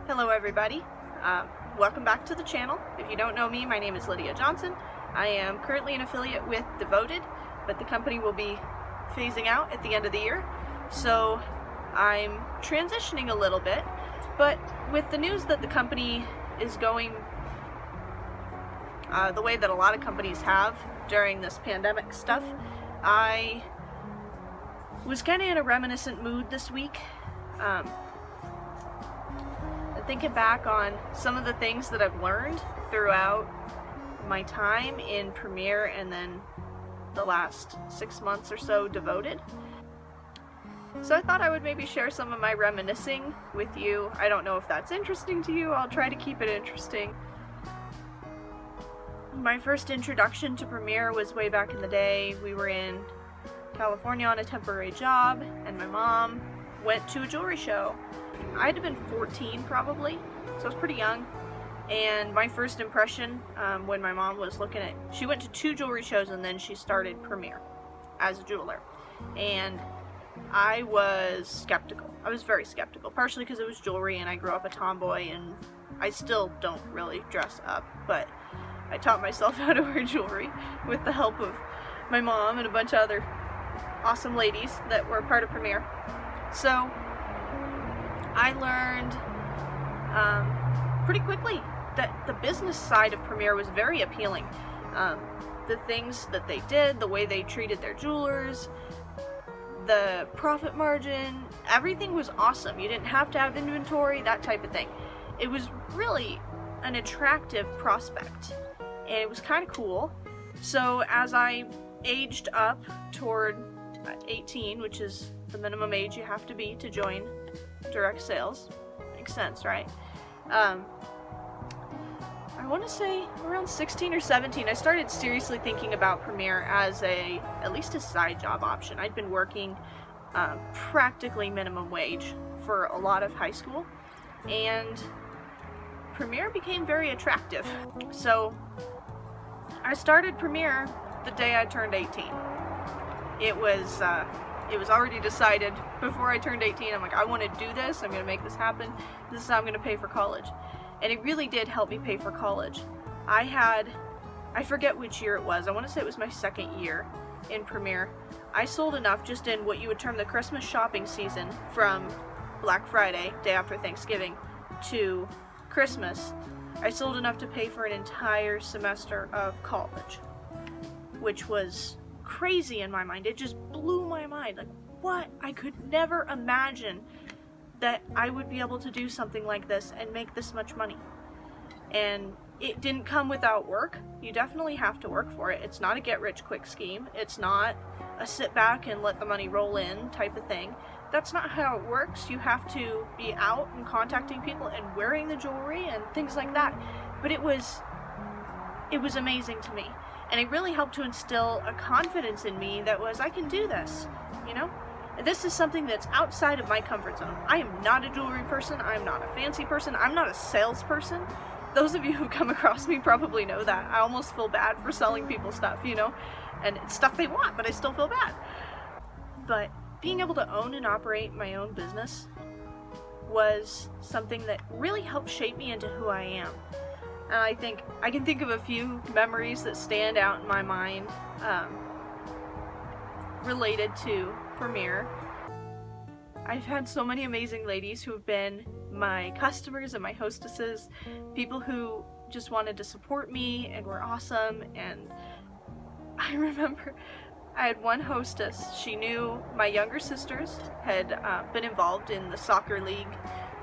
Hello everybody, welcome back to the channel. If you don't know me, my name is Lydia Johnson. I am currently an affiliate with DVTD, but the company will be phasing out at the end of the year. So I'm transitioning a little bit, but with the news that the company is going the way that a lot of companies have during this pandemic stuff, I was kind of in a reminiscent mood this week. Thinking back on some of the things that I've learned throughout my time in Premiere and then the last 6 months or so devoted. So I thought I would maybe share some of my reminiscing with you. I don't know if that's interesting to you. I'll try to keep it interesting. My first introduction to Premiere was way back in the day. We were in California on a temporary job, and my mom went to a jewelry show. I had to have been 14 probably, so I was pretty young. And my first impression when my mom was looking at, she went to 2 jewelry shows and then she started Premiere as a jeweler. And I was skeptical. I was very skeptical, partially because it was jewelry and I grew up a tomboy and I still don't really dress up, but I taught myself how to wear jewelry with the help of my mom and a bunch of other awesome ladies that were part of Premiere. So I learned pretty quickly that the business side of Premiere was very appealing. The things that they did, the way they treated their jewelers, the profit margin, everything was awesome. You didn't have to have inventory, that type of thing. It was really an attractive prospect, and it was kind of cool. So as I aged up toward 18, which is the minimum age you have to be to join direct sales. Makes sense, right? I want to say around 16 or 17, I started seriously thinking about Premiere as at least a side job option. I'd been working practically minimum wage for a lot of high school, and Premiere became very attractive. So I started Premiere the day I turned 18. It was already decided before I turned 18. I'm like, I want to do this. I'm going to make this happen. This is how I'm going to pay for college. And it really did help me pay for college. I forget which year it was. I want to say it was my second year in Premiere. I sold enough just in what you would term the Christmas shopping season, from Black Friday, day after Thanksgiving, to Christmas. I sold enough to pay for an entire semester of college, which was crazy in my mind. It just blew my mind. Like, what? I could never imagine that I would be able to do something like this and make this much money. And it didn't come without work. You definitely have to work for it. It's not a get-rich-quick scheme. It's not a sit back and let the money roll in type of thing. That's not how it works. You have to be out and contacting people and wearing the jewelry and things like that. But it was amazing to me. And it really helped to instill a confidence in me that was, I can do this, you know? This is something that's outside of my comfort zone. I am not a jewelry person. I'm not a fancy person. I'm not a salesperson. Those of you who come across me probably know that. I almost feel bad for selling people stuff, you know? And it's stuff they want, but I still feel bad. But being able to own and operate my own business was something that really helped shape me into who I am. And I think I can think of a few memories that stand out in my mind related to Premiere. I've had so many amazing ladies who have been my customers and my hostesses, people who just wanted to support me and were awesome. And I remember I had one hostess. She knew my younger sisters had been involved in the soccer league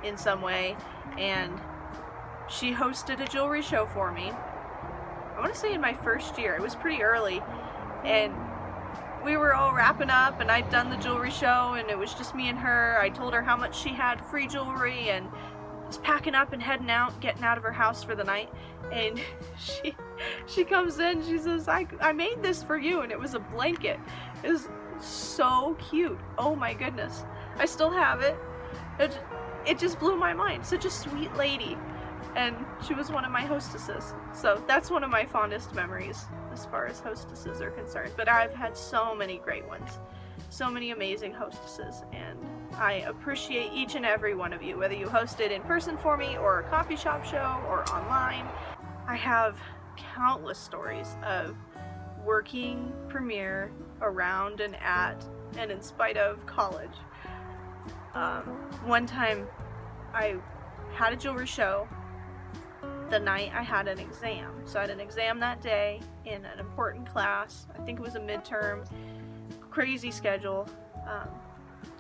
in some way, and she hosted a jewelry show for me. I want to say in my first year. It was pretty early, and we were all wrapping up, and I'd done the jewelry show, and it was just me and her. I told her how much she had free jewelry, and was packing up and heading out, getting out of her house for the night. And she comes in, she says, I made this for you, and it was a blanket. It was so cute. Oh my goodness. I still have it. It just blew my mind. Such a sweet lady. And she was one of my hostesses. So that's one of my fondest memories as far as hostesses are concerned. But I've had so many great ones. So many amazing hostesses. And I appreciate each and every one of you, whether you hosted in person for me or a coffee shop show or online. I have countless stories of working Premiere around and at and in spite of college. One time I had a jewelry show the night I had an exam. So I had an exam that day in an important class. I think it was a midterm, crazy schedule,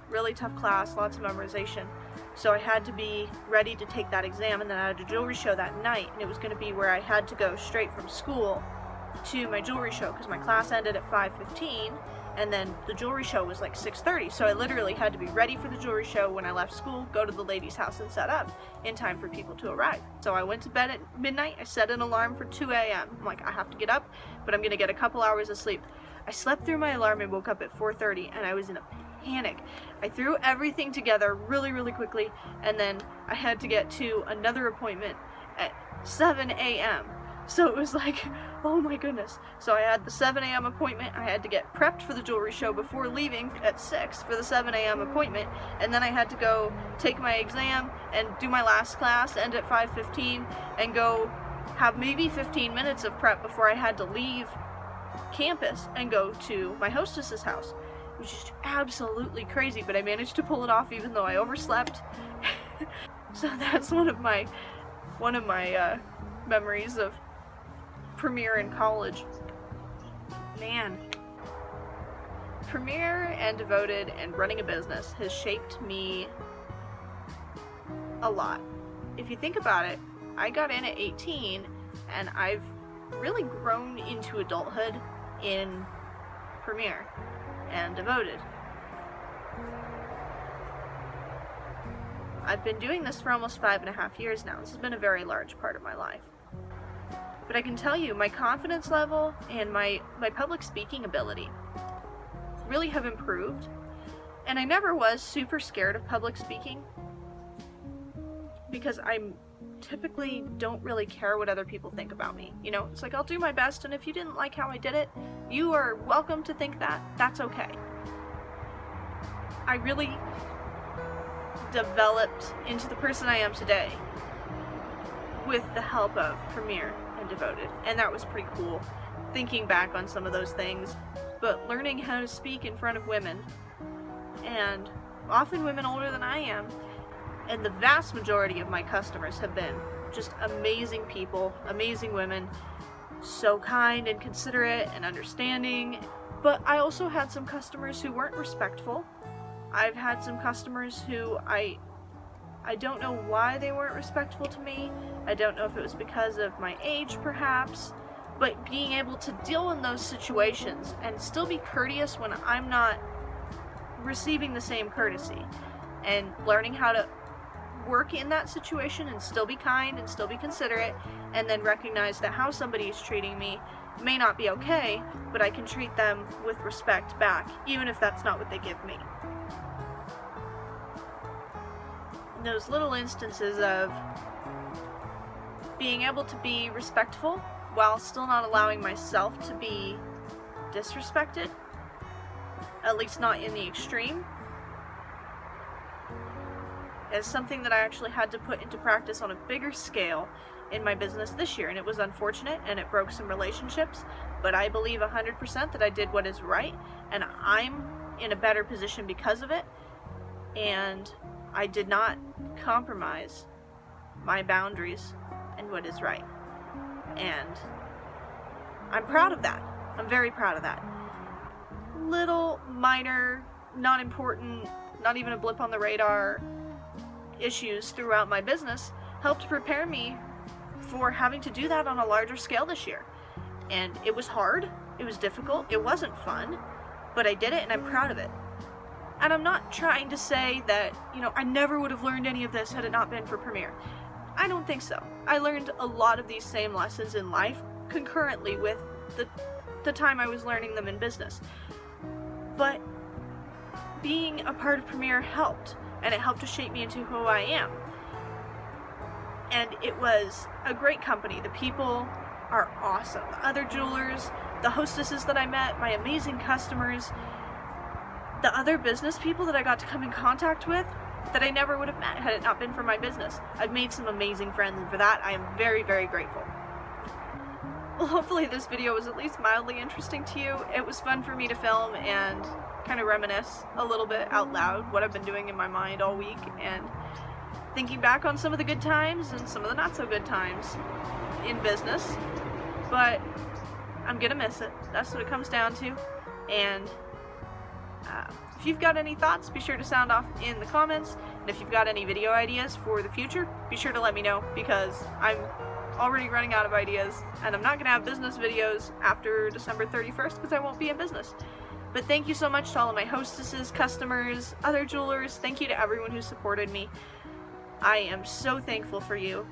really tough class, lots of memorization. So I had to be ready to take that exam, and then I had a jewelry show that night, and it was going to be where I had to go straight from school to my jewelry show because my class ended at 5:15, and then the jewelry show was like 6:30. So I literally had to be ready for the jewelry show when I left school, go to the lady's house and set up in time for people to arrive. So I went to bed at midnight. I set an alarm for 2 a.m. I'm like, I have to get up, but I'm going to get a couple hours of sleep. I slept through my alarm and woke up at 4:30, and I was in a panic. I threw everything together really quickly, and then I had to get to another appointment at 7 a.m. So it was like, oh my goodness. So I had the 7 a.m. appointment. I had to get prepped for the jewelry show before leaving at 6 for the 7 a.m. appointment, and then I had to go take my exam and do my last class, end at 5:15, and go have maybe 15 minutes of prep before I had to leave campus and go to my hostess's house. It was just absolutely crazy, but I managed to pull it off even though I overslept. So that's one of my memories of Premiere in college. Man, Premiere and Devoted and running a business has shaped me a lot. If you think about it, I got in at 18, and I've really grown into adulthood in Premiere and Devoted. I've been doing this for almost 5.5 years now. This has been a very large part of my life. But I can tell you, my confidence level and my public speaking ability really have improved. And I never was super scared of public speaking because I typically don't really care what other people think about me. You know, it's like, I'll do my best, and if you didn't like how I did it, you are welcome to think that. That's okay. I really developed into the person I am today with the help of Premiere and Devoted, and that was pretty cool, thinking back on some of those things. But learning how to speak in front of women, and often women older than I am, and the vast majority of my customers have been just amazing people, amazing women, so kind and considerate and understanding. But I also had some customers who weren't respectful. I've had some customers who I don't know why they weren't respectful to me. I don't know if it was because of my age, perhaps. But being able to deal in those situations and still be courteous when I'm not receiving the same courtesy, and learning how to work in that situation and still be kind and still be considerate, and then recognize that how somebody is treating me may not be okay, but I can treat them with respect back, even if that's not what they give me. Those little instances of being able to be respectful while still not allowing myself to be disrespected, at least not in the extreme, is something that I actually had to put into practice on a bigger scale in my business this year. And it was unfortunate, and it broke some relationships, but I believe 100% that I did what is right, and I'm in a better position because of it, and I did not compromise my boundaries and what is right. And I'm proud of that. I'm very proud of that. Little, minor, not important, not even a blip on the radar issues throughout my business helped prepare me for having to do that on a larger scale this year. And it was hard, it was difficult, it wasn't fun, but I did it, and I'm proud of it. And I'm not trying to say that, I never would have learned any of this had it not been for Premiere. I don't think so. I learned a lot of these same lessons in life concurrently with the time I was learning them in business. But being a part of Premiere helped, and it helped to shape me into who I am. And it was a great company. The people are awesome. The other jewelers, the hostesses that I met, my amazing customers, the other business people that I got to come in contact with that I never would have met had it not been for my business. I've made some amazing friends, and for that I am very, very grateful. Well, hopefully this video was at least mildly interesting to you. It was fun for me to film and kind of reminisce a little bit out loud what I've been doing in my mind all week, and thinking back on some of the good times and some of the not so good times in business. But I'm gonna miss it. That's what it comes down to. And if you've got any thoughts, be sure to sound off in the comments. And if you've got any video ideas for the future, be sure to let me know, because I'm already running out of ideas, and I'm not going to have business videos after December 31st because I won't be in business. But thank you so much to all of my hostesses, customers, other jewelers. Thank you to everyone who supported me. I am so thankful for you,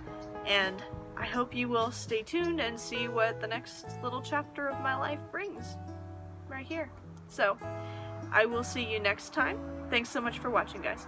and I hope you will stay tuned and see what the next little chapter of my life brings right here. So, I will see you next time. Thanks so much for watching, guys.